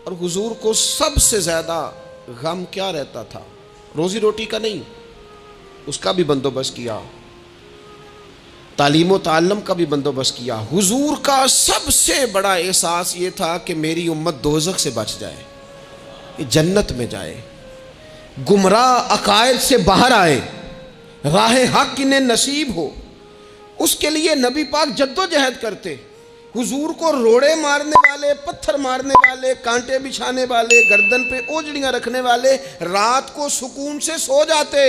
और हुजूर को सबसे ज्यादा गम क्या रहता था? रोजी रोटी का नहीं, उसका भी बंदोबस्त किया, तालीम व ताल्लुम का भी बंदोबस्त किया। हुजूर का सबसे बड़ा एहसास ये था कि मेरी उम्मत दोज़ख से बच जाए, जन्नत में जाए, गुमराह अकायद से बाहर आए, राह हक इन्हें नसीब हो। उसके लिए नबी पाक जद्दोजहद करते। हुजूर को रोड़े मारने वाले, पत्थर मारने वाले, कांटे बिछाने वाले, गर्दन पे ओजड़ियां रखने वाले रात को सुकून से सो जाते,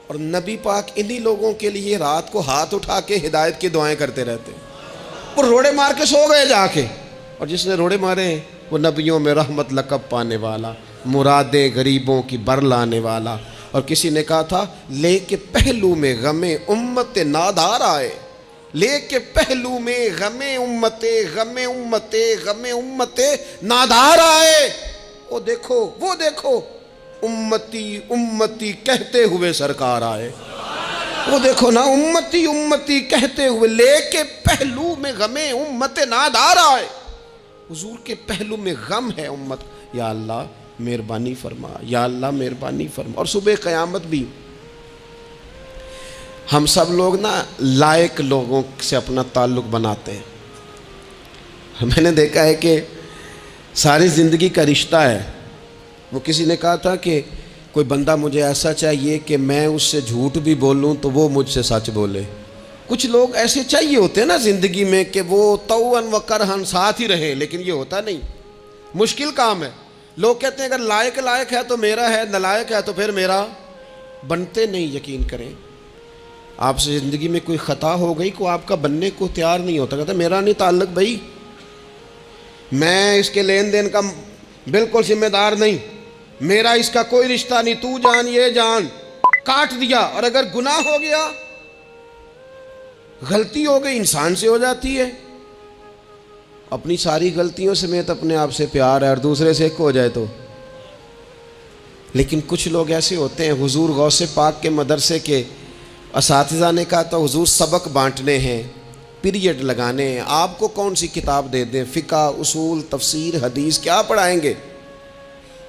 और नबी पाक इन्हीं लोगों के लिए रात को हाथ उठा के हिदायत की दुआएं करते रहते। वो रोड़े मार के सो गए जाके, और जिसने रोड़े मारे वो नबियों में रहमत लक़ब पाने वाला, मुरादे गरीबों की बर लाने वाला। और किसी ने कहा था, लेके पहलू में गमे उम्मत नादार आए, लेके पहलू में गमे उम्मते गमे उम्मते गमे उम्मते नादार आए। वो देखो उम्मती उम्मती कहते हुए सरकार आए। वो देखो ना, उम्मती उम्मती कहते हुए लेके पहलू में गमे उम्मते नादार आए। हुजूर के पहलू में गम है उम्मत। या अल्लाह मेहरबानी फरमा, या अल्लाह मेहरबानी फरमा। और सुबह क़यामत भी हम सब लोग ना लायक लोगों से अपना ताल्लुक़ बनाते हैं। मैंने देखा है कि सारी ज़िंदगी का रिश्ता है। वो किसी ने कहा था कि कोई बंदा मुझे ऐसा चाहिए कि मैं उससे झूठ भी बोलूं तो वो मुझसे सच बोले। कुछ लोग ऐसे चाहिए होते हैं ना ज़िंदगी में कि वो तौअन व करहन साथ ही रहे, लेकिन ये होता नहीं, मुश्किल काम है। लोग कहते हैं अगर लायक है तो मेरा है, नालायक है तो फिर मेरा। बनते नहीं, यकीन करें। आपसे ज़िंदगी में कोई ख़ता हो गई को आपका बनने को तैयार नहीं होता, कहता मेरा नहीं ताल्लुक़ भाई, मैं इसके लेन देन का बिल्कुल जिम्मेदार नहीं, मेरा इसका कोई रिश्ता नहीं, तू जान ये जान, काट दिया। और अगर गुनाह हो गया, गलती हो गई, इंसान से हो जाती है। अपनी सारी गलतियों समेत अपने आप से प्यार है, और दूसरे से एक हो जाए तो। लेकिन कुछ लोग ऐसे होते हैं, हुजूर गौसे पाक के मदरसे के असातिज़ा ने कहा था हुजूर सबक बांटने हैं, पीरियड लगाने हैं, आपको कौन सी किताब दे दें, फ़िक़्ह, उसूल, तफसीर, हदीस, क्या पढ़ाएंगे?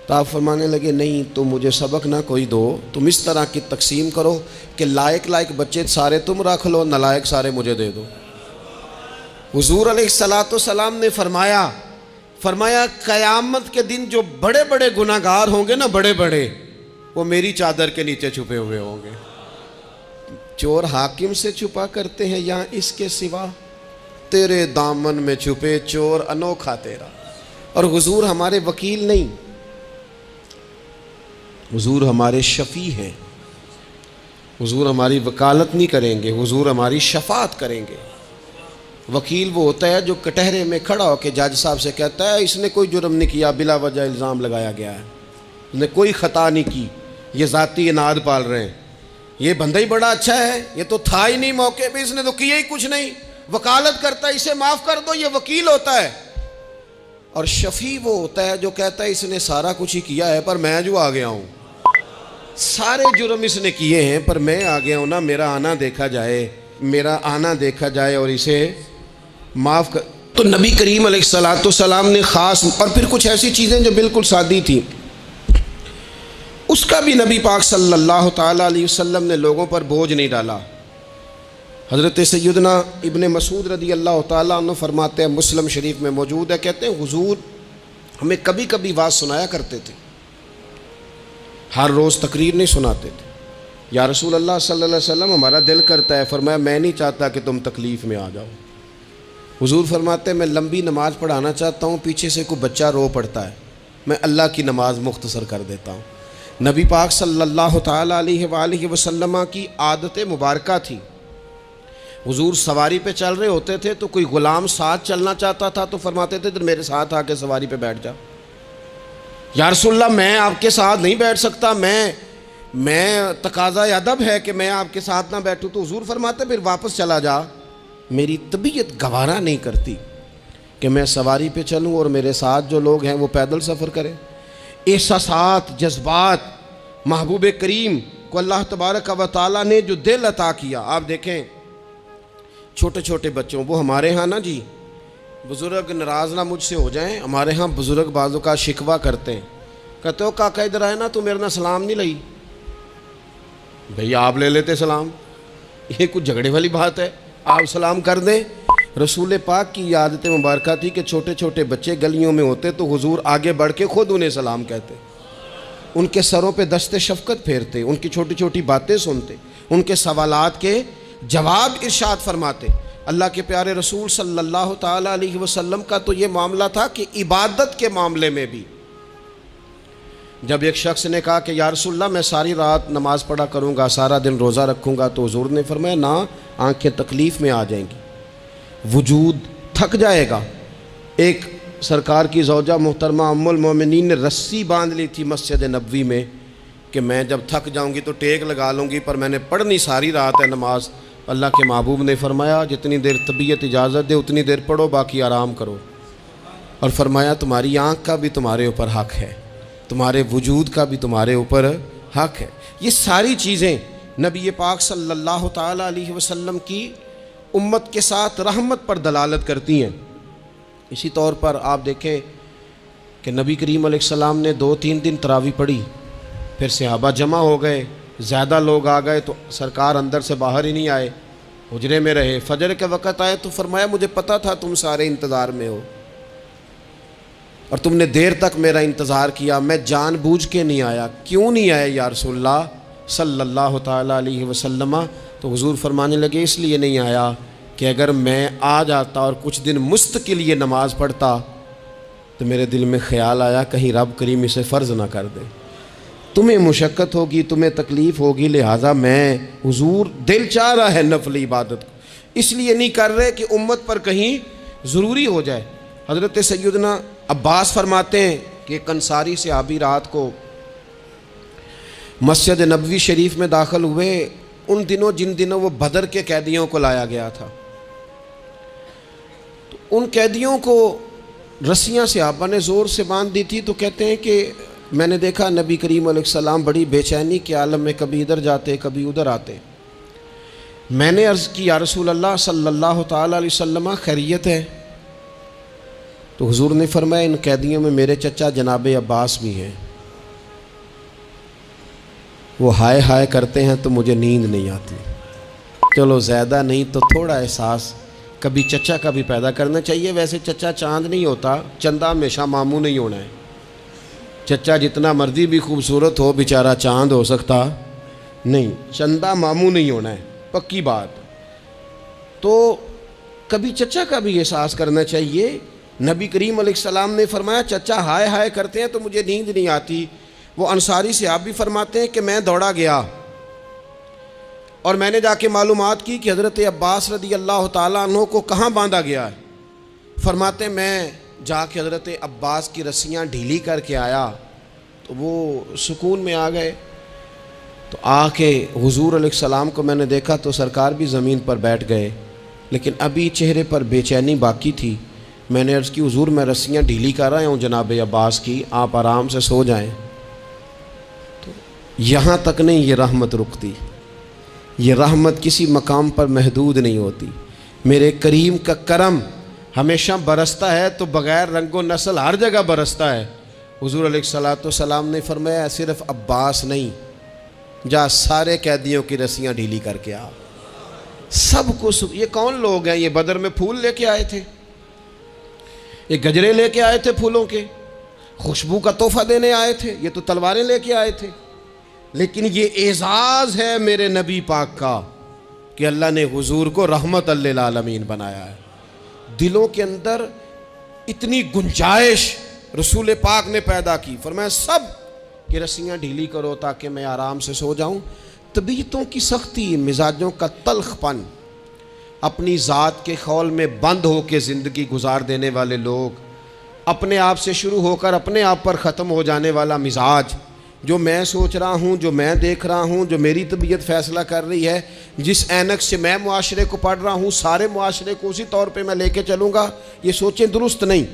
तो आप फरमाने लगे नहीं, तो मुझे सबक ना कोई दो, तुम इस तरह की तकसीम करो कि लायक बच्चे सारे तुम रख लो, नालायक सारे मुझे दे दो। हुजूर अलैहिस्सलाम ने फरमाया क़यामत के दिन जो बड़े बड़े गुनाहगार होंगे ना, बड़े बड़े, वो मेरी चादर के नीचे छुपे हुए होंगे। चोर हाकिम से छुपा करते हैं या इसके सिवा, तेरे दामन में छुपे चोर अनोखा तेरा। और हुजूर हमारे वकील नहीं, हुजूर हमारे शफ़ी हैं। हुजूर हमारी वकालत नहीं करेंगे, हुजूर हमारी शफात करेंगे। वकील वो होता है जो कटहरे में खड़ा होकर जज साहब से कहता है इसने कोई जुर्म नहीं किया, बिला वजह इल्ज़ाम लगाया गया है, उसने कोई ख़ता नहीं की, ये ज़ाती इनाद पाल रहे हैं, ये बंदा ही बड़ा अच्छा है, ये तो था ही नहीं मौके पे, इसने तो किया ही कुछ नहीं, वकालत करता है, इसे माफ़ कर दो, ये वकील होता है। और शफ़ी वो होता है जो कहता है इसने सारा कुछ ही किया है पर मैं जो आ गया हूँ, सारे जुर्म इसने किए हैं पर मैं आ गया हूँ ना, मेरा आना देखा जाए, मेरा आना देखा जाए और इसे माफ़ कर। तो नबी करीम अलैहिस्सलाम ने ख़ास, और फिर कुछ ऐसी चीज़ें जो बिल्कुल सादी थी, उसका भी नबी पाक सल्लल्लाहु ताला अलैहि वसल्लम ने लोगों पर बोझ नहीं डाला। हज़रत सैयदना इब्ने मसूद रदी अल्लाह ताला अन्हु फरमाते हैं, मुस्लिम शरीफ में मौजूद है, कहते हैं हुजूर हमें कभी कभी बात सुनाया करते थे, हर रोज़ तकरीर नहीं सुनाते थे। या रसूल अल्लाह सल्लल्लाहु अलैहि वसल्लम हमारा दिल करता है, फरमाया मैं नहीं चाहता कि तुम तकलीफ़ में आ जाओ। हुजूर फरमाते हैं मैं लंबी नमाज़ पढ़ाना चाहता हूँ, पीछे से कोई बच्चा रो पड़ता है, मैं अल्लाह की नमाज मुख्तसर कर देता हूँ। नबी पाक सल्लल्लाहु ताला अलैहि वसल्लम की आदत मुबारका थी, हुजूर सवारी पे चल रहे होते थे तो कोई ग़ुलाम साथ चलना चाहता था तो फरमाते थे मेरे साथ आके सवारी पे बैठ जा। या रसूलल्लाह मैं आपके साथ नहीं बैठ सकता, मैं तकाज़ा अदब है कि मैं आपके साथ ना बैठूँ। तो हुजूर फरमाते फिर वापस चला जा, मेरी तबीयत गवारा नहीं करती कि मैं सवारी पे चलूँ और मेरे साथ जो लोग हैं वो पैदल सफ़र करें। एहसासात, जज्बात महबूब करीम को अल्लाह तबारक व तआला ने जो दिल अता किया, आप देखें छोटे छोटे बच्चों, वो हमारे यहाँ ना जी, बुज़ुर्ग नाराज़ ना मुझसे हो जाएं, हमारे यहाँ बुज़ुर्ग बाज़ों का शिकवा करते हैं, कहते हो काका इधर आए ना, तू मेरे ना सलाम नहीं लई। भैया आप ले लेते सलाम, ये कुछ झगड़े वाली बात है? आप सलाम कर दें। रसूल पाक की आदत मुबारक थी कि छोटे छोटे बच्चे गलियों में होते तो हुजूर आगे बढ़ के खुद उन्हें सलाम कहते, उनके सरों पे दस्ते शफ़क़त फेरते, उनकी छोटी छोटी बातें सुनते, उनके सवालात के जवाब इरशाद फरमाते। अल्लाह के प्यारे रसूल सल्लल्लाहु ताला अलैहि वसल्लम का तो ये मामला था कि इबादत के मामले में भी जब एक शख्स ने कहा कि या रसूलल्लाह मैं सारी रात नमाज़ पढ़ा करूँगा, सारा दिन रोज़ा रखूँगा, तो हुज़ूर ने फरमाया ना, आँखें तकलीफ़ में आ जाएंगी, वजूद थक जाएगा। एक सरकार की ज़ौजा मोहतरमा उम्मुल मोमिनीन ने रस्सी बांध ली थी मस्जिद नबवी में कि मैं जब थक जाऊँगी तो टेक लगा लूँगी, पर मैंने पढ़नी सारी रात है नमाज। अल्लाह के महबूब ने फरमाया जितनी देर तबीयत इजाज़त दे उतनी देर पढ़ो, बाकी आराम करो। और फरमाया तुम्हारी आँख का भी तुम्हारे ऊपर हक़ है, तुम्हारे वजूद का भी तुम्हारे ऊपर हक़ है। ये सारी चीज़ें नबी पाक सल्लल्लाहु ताला अलैहि वसल्लम की उम्मत के साथ रहमत पर दलालत करती हैं। इसी तौर पर आप देखें कि नबी करीम अलैहिस्सलाम ने 2-3 दिन तरावी पढ़ी, फिर सहाबा जमा हो गए, ज़्यादा लोग आ गए तो सरकार अंदर से बाहर ही नहीं आए, हुजरे में रहे। फजर के वक़्त आए तो फरमाया मुझे पता था तुम सारे इंतज़ार में हो और तुमने देर तक मेरा इंतज़ार किया, मैं जानबूझ के नहीं आया। क्यों नहीं आया या रसूलल्लाह सल्लल्लाहु ताला अलैहि वसल्लम? तो हुजूर फरमाने लगे इसलिए नहीं आया कि अगर मैं आ जाता और कुछ दिन मुस्तकिल नमाज़ पढ़ता तो मेरे दिल में ख़्याल आया कहीं रब करीम इसे फ़र्ज़ ना कर दे, तुम्हें मुशक्क़त होगी, तुम्हें तकलीफ़ होगी, लिहाजा मैं हुजूर दिल चाह रहा है नफली इबादत को, इसलिए नहीं कर रहे कि उम्मत पर कहीं ज़रूरी हो जाए। हज़रत सैयदना अब्बास फरमाते हैं कि एक अंसारी सहाबी रात को मस्जिद नबवी शरीफ में दाखिल हुए, उन दिनों जिन दिनों वो बदर के कैदियों को लाया गया था, तो उन कैदियों को रस्सियाँ सहाबा ने ज़ोर से बांध दी थी। तो कहते हैं कि मैंने देखा नबी करीम अलैहिस्सलाम बड़ी बेचैनी के आलम में कभी इधर जाते कभी उधर आते। मैंने अर्ज़ की या रसूल अल्लाह सल्लल्लाहु ताला अलैहि वसल्लम खैरियत है? तो हुजूर ने फरमाया इन कैदियों में मेरे चचा जनाब अब्बास भी हैं, वो हाय हाय करते हैं तो मुझे नींद नहीं आती। चलो ज़्यादा नहीं तो थोड़ा एहसास कभी चचा का भी पैदा करना चाहिए। वैसे चचा चांद नहीं होता, चंदा हमेशा मामू नहीं होना है। चचा जितना मर्जी भी खूबसूरत हो, बेचारा चांद हो सकता नहीं, चंदा मामू नहीं होना है, पक्की बात। तो कभी चचा का भी एहसास करना चाहिए। नबी करीम अलैहिस्सलाम ने फरमाया चचा हाय हाय करते हैं तो मुझे नींद नहीं आती। वो अंसारी से आप भी फरमाते हैं कि मैं दौड़ा गया और मैंने जाके मालूमात की कि हज़रत अब्बास रदी अल्लाह ताला अन्हु को कहाँ बांधा गया है। फरमाते मैं जाके हज़रत अब्बास की रस्सियाँ ढीली करके आया तो वो सुकून में आ गए। तो आके हुजूर अलैहिस्सलाम को मैंने देखा तो सरकार भी ज़मीन पर बैठ गए, लेकिन अभी चेहरे पर बेचैनी बाकी थी। मैंने अर्ज़ की हुजूर मैं रस्सियाँ ढीली कर रहा हूँ जनाब अब्बास की, आप आराम से सो जाएं। तो यहाँ तक नहीं ये रहमत रुकती, ये रहमत किसी मकाम पर महदूद नहीं होती। मेरे करीम का करम हमेशा बरसता है, तो बग़ैर रंगो नस्ल हर जगह बरसता है। हुजूर अलैहिस्सलाम ने फरमाया सिर्फ़ अब्बास नहीं, जा सारे कैदियों की रस्सियाँ ढीली करके आ। सबको ये कौन लोग हैं? ये बदर में फूल लेके आए थे, ये गजरे लेके आए थे फूलों के, खुशबू का तोहफा देने आए थे, ये तो तलवारें लेके आए थे। लेकिन ये एजाज़ है मेरे नबी पाक का कि अल्लाह ने हुजूर को रहमत लिल आलमीन बनाया है। दिलों के अंदर इतनी गुंजाइश रसूल पाक ने पैदा की। फरमाया सब कि रस्सियाँ ढीली करो ताकि मैं आराम से सो जाऊँ। तबीयतों की सख्ती, मिजाजों का तल्खपन, अपनी ज़ात के खौल में बंद हो के ज़िंदगी गुजार देने वाले लोग, अपने आप से शुरू होकर अपने आप पर ख़त्म हो जाने वाला मिजाज, जो मैं सोच रहा हूँ, जो मैं देख रहा हूँ, जो मेरी तबीयत फ़ैसला कर रही है, जिस ऐनक से मैं मुआशरे को पढ़ रहा हूँ सारे मुआशरे को उसी तौर पे मैं लेके चलूँगा, ये सोचें दुरुस्त नहीं।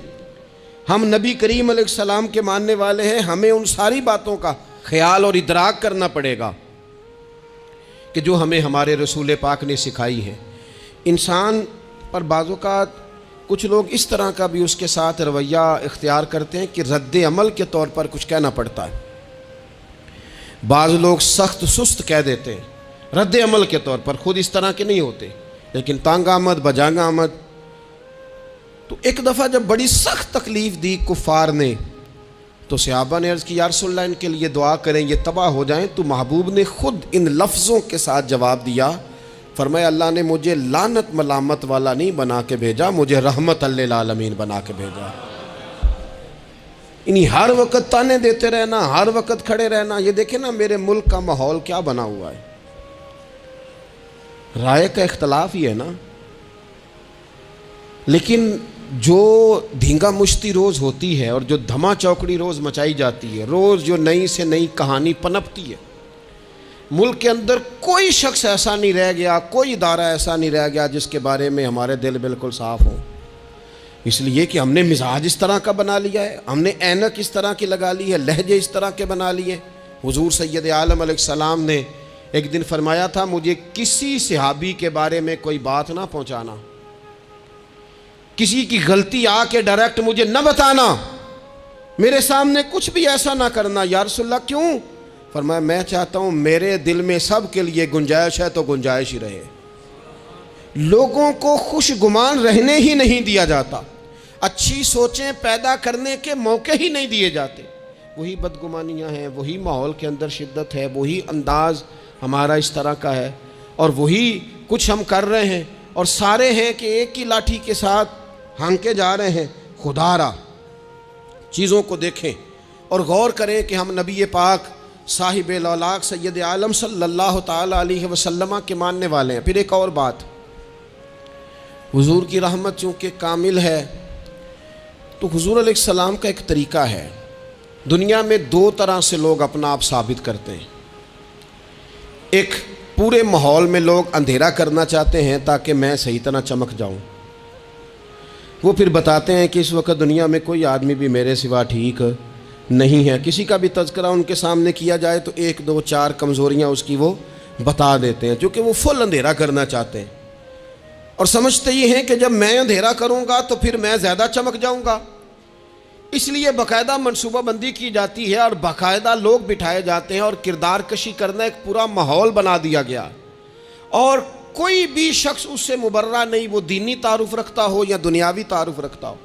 हम नबी करीम अलैहिस्सलाम के मानने वाले हैं, हमें उन सारी बातों का ख्याल और इदराक करना पड़ेगा। कि जो हमें हमारे रसूल पाक ने सिखाई है। इंसान पर बाज़ औक़ात कुछ लोग इस तरह का भी उसके साथ रवैया इख्तियार करते हैं कि रद्द अमल के तौर पर कुछ कहना पड़ता है। बाज़ लोग सख्त सुस्त कह देते हैं रद्द अमल के तौर पर, खुद इस तरह के नहीं होते, लेकिन तांग आमद बजांग आमद। तो एक दफ़ा जब बड़ी सख्त तकलीफ़ दी कुफ़ार ने, तो सहाबा ने अर्ज़ की या रसूलल्लाह इनके लिए दुआ करें, ये तबाह हो जाएं। तो महबूब ने ख़ुद इन लफ्ज़ों के साथ जवाब दिया, फरमाया अल्लाह ने मुझे लानत मलामत वाला नहीं बना के भेजा, मुझे रहमत लिल आलमीन बना के भेजा। इन्हीं हर वक्त ताने देते रहना, हर वक्त खड़े रहना। ये देखें ना मेरे मुल्क का माहौल क्या बना हुआ है, राय का इख्तलाफ ही है ना, लेकिन जो धींगा मुश्ती रोज़ होती है और जो धमा चौकड़ी रोज़ मचाई जाती है, रोज़ जो नई से नई कहानी पनपती है, मुल्क के अंदर कोई शख्स ऐसा नहीं रह गया, कोई इदारा ऐसा नहीं रह गया जिसके बारे में हमारे दिल बिल्कुल साफ़ हो। इसलिए कि हमने मिजाज इस तरह का बना लिया है, हमने ऐनक इस तरह की लगा ली है, लहजे इस तरह के बना लिए। हुजूर सैयद आलम अलैहिस्सलाम ने एक दिन फरमाया था, मुझे किसी सहाबी के बारे में कोई बात ना पहुँचाना, किसी की गलती आके डायरेक्ट मुझे न बताना, मेरे सामने कुछ भी ऐसा ना करना। या रसूलल्लाह क्यों? फरमाया मैं चाहता हूँ मेरे दिल में सब के लिए गुंजाइश है तो गुंजाइश ही रहे। लोगों को खुशगुमान रहने ही नहीं दिया जाता, अच्छी सोचें पैदा करने के मौके ही नहीं दिए जाते। वही बदगुमानियाँ हैं, वही माहौल के अंदर शिद्दत है, वही अंदाज़ हमारा इस तरह का है, और वही कुछ हम कर रहे हैं, और सारे हैं कि एक ही लाठी के साथ हांके जा रहे हैं। खुदारा चीज़ों को देखें और गौर करें कि हम नबी पाक साहिब औलाक सैयद आलम सल्लल्लाहु ताला अलैहि वसल्लम के मानने वाले हैं। फिर एक और बात, हुजूर की रहमत चूँकि कामिल है, तो हुजूर अलैहिस्सलाम का एक तरीका है। दुनिया में दो तरह से लोग अपना आप साबित करते हैं। एक, पूरे माहौल में लोग अंधेरा करना चाहते हैं ताकि मैं सही तरह चमक जाऊं। वो फिर बताते हैं कि इस वक्त दुनिया में कोई आदमी भी मेरे सिवा ठीक नहीं है। किसी का भी तज़किरा उनके सामने किया जाए तो एक दो चार कमज़ोरियाँ उसकी वो बता देते हैं, क्योंकि वो फुल अंधेरा करना चाहते हैं और समझते ये हैं कि जब मैं अंधेरा करूँगा तो फिर मैं ज़्यादा चमक जाऊँगा। इसलिए बाकायदा मनसूबाबंदी की जाती है और बाकायदा लोग बिठाए जाते हैं और किरदार कशी करना एक पूरा माहौल बना दिया गया, और कोई भी शख्स उससे मुबर्रा नहीं, वो दीनी तारुफ रखता हो या दुनियावी तारुफ रखता हो,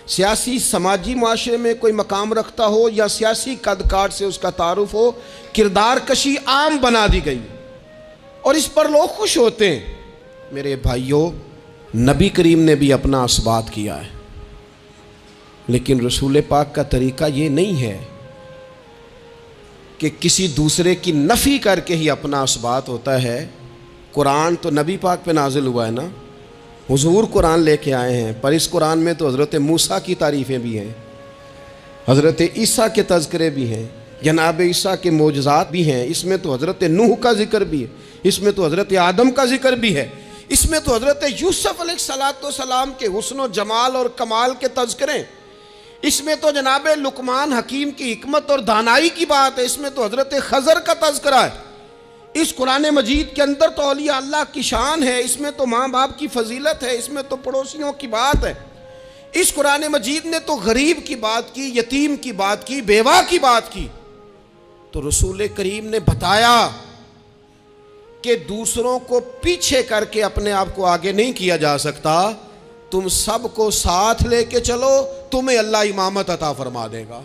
सियासी समाजी माशरे में कोई मकाम रखता हो या सियासी कदकाठ से उसका तारुफ हो, किरदार कशी आम बना दी गई और इस पर लोग खुश होते हैं। मेरे भाइयों, नबी करीम ने भी अपना असबात किया है, लेकिन रसूल पाक का तरीका ये नहीं है कि किसी दूसरे की नफ़ी करके ही अपना असबात होता है। कुरान तो नबी पाक पे नाजिल हुआ है ना, हुजूर कुरान लेके आए हैं, पर इस कुरान में तो हज़रत मूसा की तारीफ़ें भी हैं, हज़रत ईसा के तज़किरे भी हैं, जनाब ईसा के मोजज़ात भी हैं, इसमें तो हज़रत नूह का ज़िक्र भी है, इसमें तो हज़रत आदम का ज़िक्र भी है, इसमें तो हज़रत यूसुफ़ अलैहिस्सलाम के हुस्न व जमाल और कमाल के तज़किरे, इसमें तो जनाब लुकमान हकीम की हिकमत और दानाई की बात है, इसमें तो हज़रत खज़र का तज़किरा है। इस कुरान मजीद के अंदर तो औलिया अल्लाह की शान है, इसमें तो माँ बाप की फजीलत है, इसमें तो पड़ोसियों की बात है। इस कुरान मजीद ने तो गरीब की बात की, यतीम की बात की, बेवा की बात की। तो रसूल करीम ने बताया कि दूसरों को पीछे करके अपने आप को आगे नहीं किया जा सकता, तुम सबको साथ लेके चलो, तुम्हें अल्लाह इमामत अता फरमा देगा।